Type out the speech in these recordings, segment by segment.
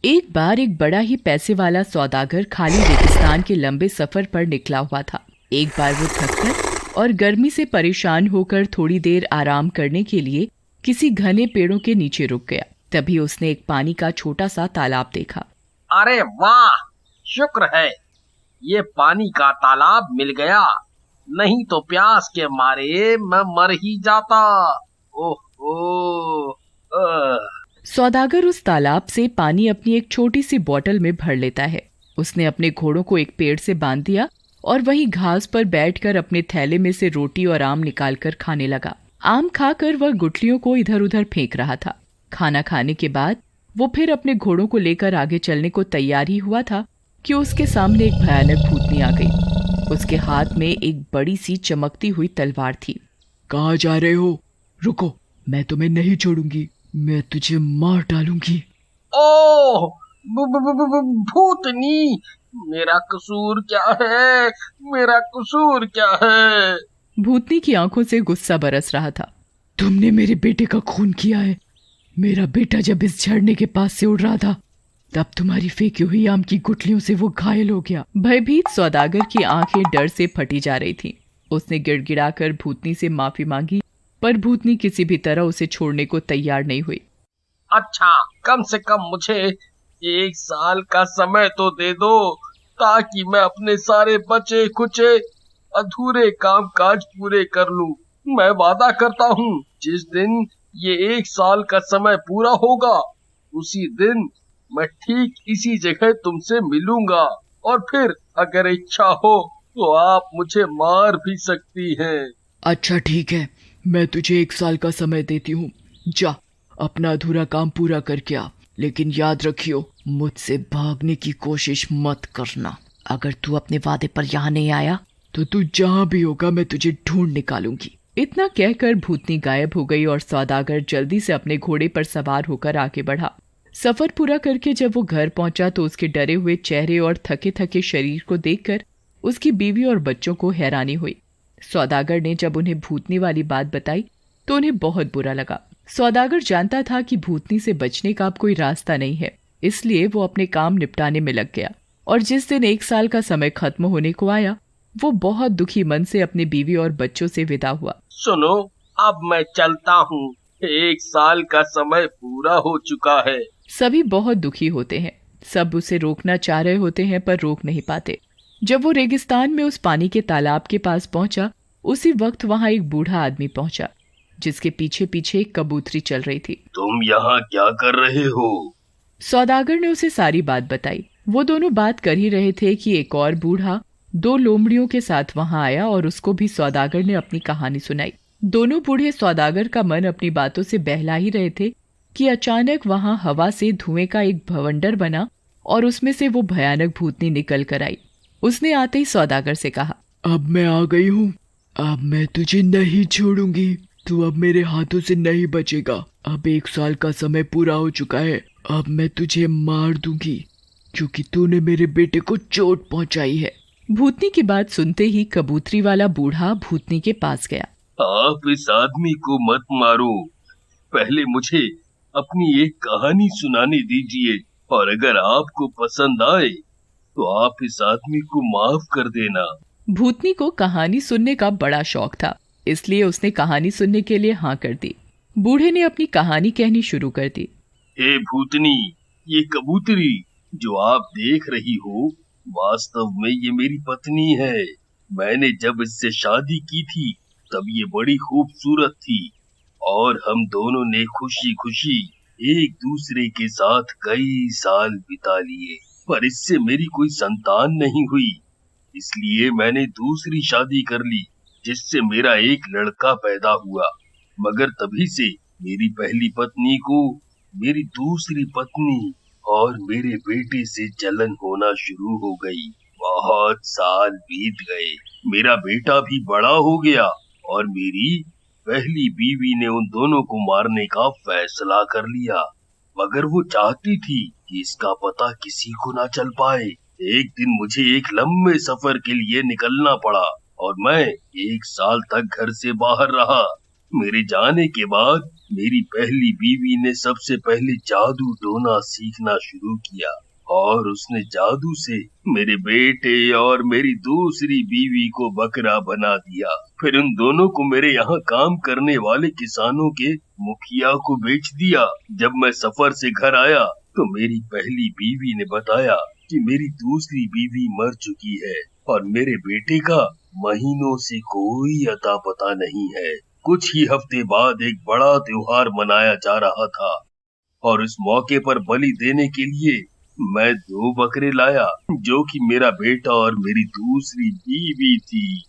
एक बार एक बड़ा ही पैसे वाला सौदागर खाली रेगिस्तान के लंबे सफर पर निकला हुआ था। एक बार वो थककर और गर्मी से परेशान होकर थोड़ी देर आराम करने के लिए किसी घने पेड़ों के नीचे रुक गया। तभी उसने एक पानी का छोटा सा तालाब देखा। अरे वाह, शुक्र है ये पानी का तालाब मिल गया, नहीं तो प्यास के मारे मैं मर ही जाता। ओह सौदागर उस तालाब से पानी अपनी एक छोटी सी बोतल में भर लेता है। उसने अपने घोड़ों को एक पेड़ से बांध दिया और वहीं घास पर बैठकर अपने थैले में से रोटी और आम निकालकर खाने लगा। आम खाकर वह गुठलियों को इधर उधर फेंक रहा था। खाना खाने के बाद वो फिर अपने घोड़ों को लेकर आगे चलने को तैयार ही हुआ था कि उसके सामने एक भयानक भूतनी आ गई। उसके हाथ में एक बड़ी सी चमकती हुई तलवार थी। कहाँ जा रहे हो? रुको, मैं तुम्हें नहीं छोड़ूंगी, मैं तुझे मार डालूंगी। ओह भूतनी, मेरा कसूर क्या है? मेरा कसूर क्या है? भूतनी की आंखों से गुस्सा बरस रहा था। तुमने मेरे बेटे का खून किया है। मेरा बेटा जब इस झरने के पास से उड़ रहा था तब तुम्हारी फेंकी हुई आम की गुठलियों से वो घायल हो गया। भयभीत सौदागर की आंखें डर से फटी जा रही थीं। उसने गिड़गिड़ाकर भूतनी से माफी मांगी, पर भूतनी किसी भी तरह उसे छोड़ने को तैयार नहीं हुई। अच्छा, कम से कम मुझे 1 साल का समय तो दे दो, ताकि मैं अपने सारे बचे खुचे अधूरे काम काज पूरे कर लूं। मैं वादा करता हूँ, जिस दिन ये 1 साल का समय पूरा होगा उसी दिन मैं ठीक इसी जगह तुमसे मिलूंगा, और फिर अगर इच्छा हो तो आप मुझे मार भी सकती हैं। अच्छा ठीक है, मैं तुझे 1 साल का समय देती हूँ। जा, अपना अधूरा काम पूरा करके आ, लेकिन याद रखियो, मुझसे भागने की कोशिश मत करना। अगर तू अपने वादे पर यहाँ नहीं आया तो तू जहाँ भी होगा मैं तुझे ढूंढ निकालूंगी। इतना कहकर भूतनी गायब हो गई और सौदागर जल्दी से अपने घोड़े पर सवार होकर आगे बढ़ा। सफर पूरा करके जब वो घर पहुंचा तो उसके डरे हुए चेहरे और थके थके शरीर को देखकर उसकी बीवी और बच्चों को हैरानी हुई। सौदागर ने जब उन्हें भूतनी वाली बात बताई तो उन्हें बहुत बुरा लगा। सौदागर जानता था कि भूतनी से बचने का अब कोई रास्ता नहीं है, इसलिए वो अपने काम निपटाने में लग गया। और जिस दिन 1 साल का समय खत्म होने को आया, वो बहुत दुखी मन से अपनी बीवी और बच्चों से विदा हुआ। सुनो, अब मैं चलता हूँ, 1 साल का समय पूरा हो चुका है। सभी बहुत दुखी होते हैं। सब उसे रोकना चाह रहे होते हैं पर रोक नहीं पाते। जब वो रेगिस्तान में उस पानी के तालाब के पास पहुंचा, उसी वक्त वहां एक बूढ़ा आदमी पहुंचा, जिसके पीछे पीछे एक कबूतरी चल रही थी। तुम यहाँ क्या कर रहे हो? सौदागर ने उसे सारी बात बताई। वो दोनों बात कर ही रहे थे कि एक और बूढ़ा 2 लोमड़ियों के साथ वहां आया और उसको भी सौदागर ने अपनी कहानी सुनाई। दोनों बूढ़े सौदागर का मन अपनी बातों से बहला ही रहे थे कि अचानक वहां हवा से धुएं का एक भवंडर बना और उसमें से वो भयानक भूतनी निकल कर आई। उसने आते ही सौदागर से कहा, अब मैं आ गई हूँ, अब मैं तुझे नहीं छोड़ूंगी। तू अब मेरे हाथों से नहीं बचेगा। अब 1 साल का समय पूरा हो चुका है। अब मैं तुझे मार दूंगी क्योंकि तूने मेरे बेटे को चोट पहुंचाई है। भूतनी की बात सुनते ही कबूतरी वाला बूढ़ा भूतनी के पास गया। आप इस आदमी को मत मारो, पहले मुझे अपनी एक कहानी सुनाने दीजिए, और अगर आपको पसंद आए तो आप इस आदमी को माफ कर देना। भूतनी को कहानी सुनने का बड़ा शौक था, इसलिए उसने कहानी सुनने के लिए हाँ कर दी। बूढ़े ने अपनी कहानी कहनी शुरू कर दी। हे भूतनी, ये कबूतरी जो आप देख रही हो, वास्तव में ये मेरी पत्नी है। मैंने जब इससे शादी की थी तब ये बड़ी खूबसूरत थी, और हम दोनों ने खुशी खुशी एक दूसरे के साथ कई साल बिता लिए, पर इससे मेरी कोई संतान नहीं हुई। इसलिए मैंने दूसरी शादी कर ली, जिससे मेरा एक लड़का पैदा हुआ। मगर तभी से मेरी पहली पत्नी को मेरी दूसरी पत्नी और मेरे बेटे से जलन होना शुरू हो गई। बहुत साल बीत गए, मेरा बेटा भी बड़ा हो गया और मेरी पहली बीवी ने उन दोनों को मारने का फैसला कर लिया। मगर वो चाहती थी कि इसका पता किसी को ना चल पाए। एक दिन मुझे एक लंबे सफर के लिए निकलना पड़ा और मैं 1 साल तक घर से बाहर रहा। मेरे जाने के बाद मेरी पहली बीवी ने सबसे पहले जादू टोना सीखना शुरू किया और उसने जादू से मेरे बेटे और मेरी दूसरी बीवी को बकरा बना दिया। फिर उन दोनों को मेरे यहाँ काम करने वाले किसानों के मुखिया को बेच दिया। जब मैं सफर से घर आया तो मेरी पहली बीवी ने बताया कि मेरी दूसरी बीवी मर चुकी है और मेरे बेटे का महीनों से कोई अता पता नहीं है। कुछ ही हफ्ते बाद एक बड़ा त्योहार मनाया जा रहा था और इस मौके पर बलि देने के लिए मैं 2 बकरे लाया जो कि मेरा बेटा और मेरी दूसरी बीवी थी।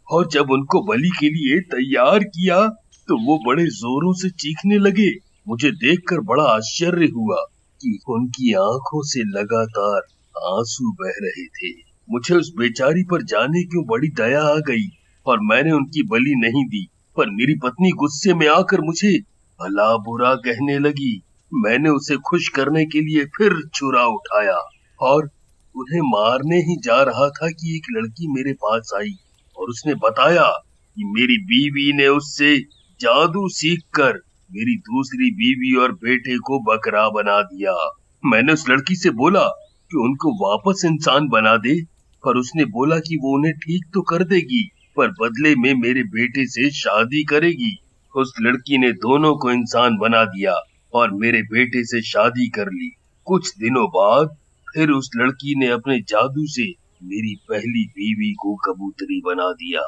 और जब उनको बलि के लिए तैयार किया तो वो बड़े जोरों से चीखने लगे। मुझे देखकर बड़ा आश्चर्य हुआ कि उनकी आंखों से लगातार आंसू बह रहे थे। मुझे उस बेचारी पर जाने क्यों बड़ी दया आ गई और मैंने उनकी बलि नहीं दी। पर मेरी पत्नी गुस्से में आकर मुझे भला बुरा कहने लगी। मैंने उसे खुश करने के लिए फिर छुरा उठाया और उन्हें मारने ही जा रहा था कि एक लड़की मेरे पास आई और उसने बताया कि मेरी बीवी ने उससे जादू सीखकर मेरी दूसरी बीवी और बेटे को बकरा बना दिया। मैंने उस लड़की से बोला कि उनको वापस इंसान बना दे, पर उसने बोला कि वो उन्हें ठीक तो कर देगी पर बदले में मेरे बेटे से शादी करेगी। उस लड़की ने दोनों को इंसान बना दिया और मेरे बेटे से शादी कर ली। कुछ दिनों बाद फिर उस लड़की ने अपने जादू से मेरी पहली बीवी को कबूतरी बना दिया।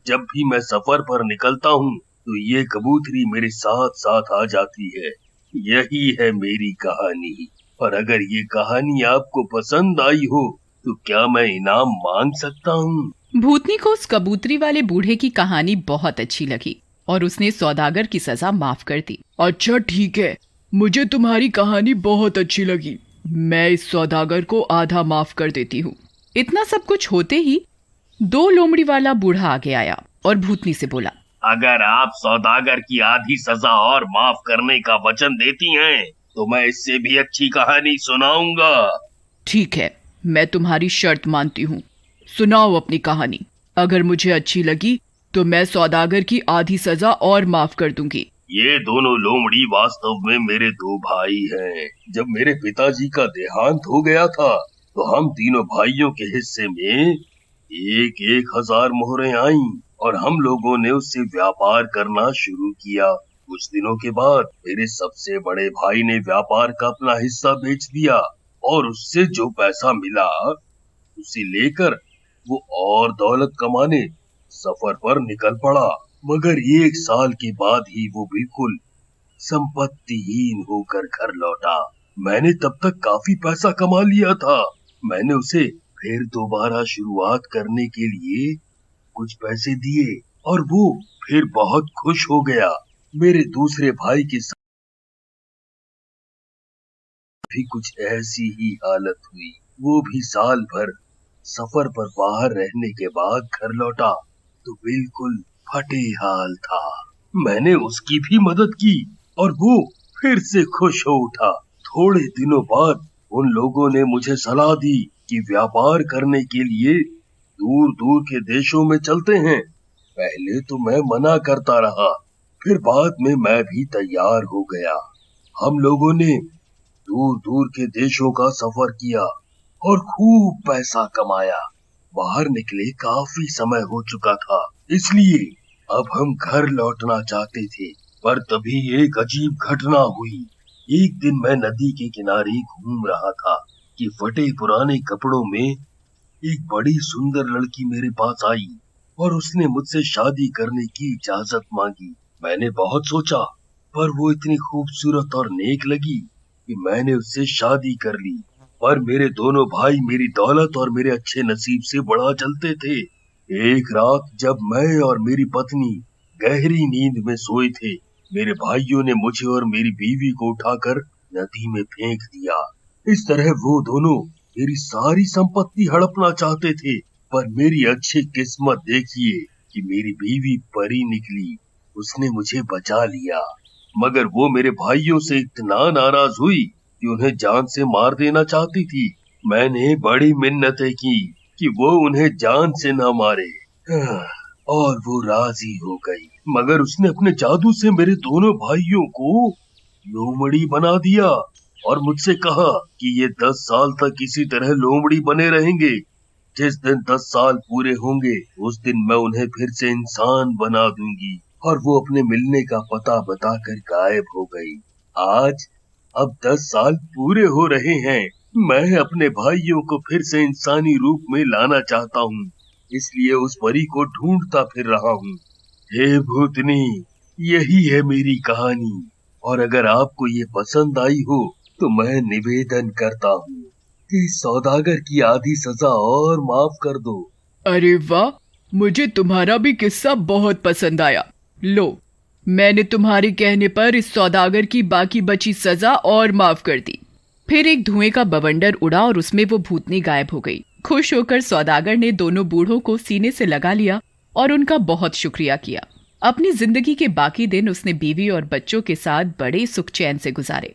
जब भी मैं सफर पर निकलता हूँ तो ये कबूतरी मेरे साथ साथ आ जाती है। यही है मेरी कहानी। और अगर ये कहानी आपको पसंद आई हो तो क्या मैं इनाम मांग सकता हूँ? भूतनी को उस कबूतरी वाले बूढ़े की कहानी बहुत अच्छी लगी और उसने सौदागर की सजा माफ कर दी। अच्छा ठीक है, मुझे तुम्हारी कहानी बहुत अच्छी लगी। मैं इस सौदागर को आधा माफ कर देती हूँ। इतना सब कुछ होते ही 2 लोमड़ी वाला बूढ़ा आगे आया और भूतनी से बोला, अगर आप सौदागर की आधी सजा और माफ करने का वचन देती हैं तो मैं इससे भी अच्छी कहानी सुनाऊंगा। ठीक है, मैं तुम्हारी शर्त मानती हूँ। सुनाओ अपनी कहानी। अगर मुझे अच्छी लगी तो मैं सौदागर की आधी सजा और माफ कर दूंगी। ये दोनों लोमड़ी वास्तव में मेरे 2 भाई हैं। जब मेरे पिताजी का देहांत हो गया था तो हम तीनों भाइयों के हिस्से में 1,000 मोहरें आईं और हम लोगों ने उससे व्यापार करना शुरू किया। कुछ दिनों के बाद मेरे सबसे बड़े भाई ने व्यापार का अपना हिस्सा बेच दिया और उससे जो पैसा मिला उसे लेकर वो और दौलत कमाने सफर पर निकल पड़ा। मगर 1 साल के बाद ही वो बिल्कुल संपत्तिहीन होकर घर लौटा। मैंने तब तक काफी पैसा कमा लिया था। मैंने उसे फिर दोबारा शुरुआत करने के लिए कुछ पैसे दिए और वो फिर बहुत खुश हो गया। मेरे दूसरे भाई के साथ भी कुछ ऐसी ही हालत हुई। वो भी साल भर सफर पर बाहर रहने के बाद घर लौटा तो बिल्कुल फटे हाल था। मैंने उसकी भी मदद की और वो फिर से खुश हो उठा। थोड़े दिनों बाद उन लोगों ने मुझे सलाह दी कि व्यापार करने के लिए दूर दूर के देशों में चलते हैं। पहले तो मैं मना करता रहा, फिर बाद में मैं भी तैयार हो गया। हम लोगों ने दूर दूर के देशों का सफर किया और खूब पैसा कमाया। बाहर निकले काफी समय हो चुका था, इसलिए अब हम घर लौटना चाहते थे। पर तभी एक अजीब घटना हुई। एक दिन मैं नदी के किनारे घूम रहा था कि फटे पुराने कपड़ों में एक बड़ी सुंदर लड़की मेरे पास आई और उसने मुझसे शादी करने की इजाजत मांगी। मैंने बहुत सोचा, पर वो इतनी खूबसूरत और नेक लगी कि मैंने उससे शादी कर ली। पर मेरे दोनों भाई मेरी दौलत और मेरे अच्छे नसीब से बड़ा जलते थे। एक रात जब मैं और मेरी पत्नी गहरी नींद में सोए थे, मेरे भाइयों ने मुझे और मेरी बीवी को उठाकर नदी में फेंक दिया। इस तरह वो दोनों मेरी सारी संपत्ति हड़पना चाहते थे। पर मेरी अच्छी किस्मत देखिए कि मेरी बीवी परी निकली, उसने मुझे बचा लिया। मगर वो मेरे भाइयों से इतना नाराज हुई कि उन्हें जान से मार देना चाहती थी। मैंने बड़ी मिन्नतें की कि वो उन्हें जान से न मारे और वो राजी हो गई, मगर उसने अपने जादू से मेरे दोनों भाइयों को लोमड़ी बना दिया और मुझसे कहा कि ये 10 साल तक इसी तरह लोमड़ी बने रहेंगे। जिस दिन 10 साल पूरे होंगे उस दिन मैं उन्हें फिर से इंसान बना दूंगी। और वो अपने मिलने का पता बताकर गायब हो गई। आज अब 10 साल पूरे हो रहे हैं। मैं अपने भाइयों को फिर से इंसानी रूप में लाना चाहता हूँ, इसलिए उस परी को ढूंढता फिर रहा हूँ। हे भूतनी, यही है मेरी कहानी, और अगर आपको ये पसंद आई हो तो मैं निवेदन करता हूँ कि सौदागर की आधी सजा और माफ कर दो। अरे वाह, मुझे तुम्हारा भी किस्सा बहुत पसंद आया। लो, मैंने तुम्हारे कहने पर इस सौदागर की बाकी बची सजा और माफ कर दी। फिर एक धुएं का बवंडर उड़ा और उसमें वो भूतनी गायब हो गई। खुश होकर सौदागर ने दोनों बूढ़ों को सीने से लगा लिया और उनका बहुत शुक्रिया किया। अपनी जिंदगी के बाकी दिन उसने बीवी और बच्चों के साथ बड़े सुख चैन से गुजारे।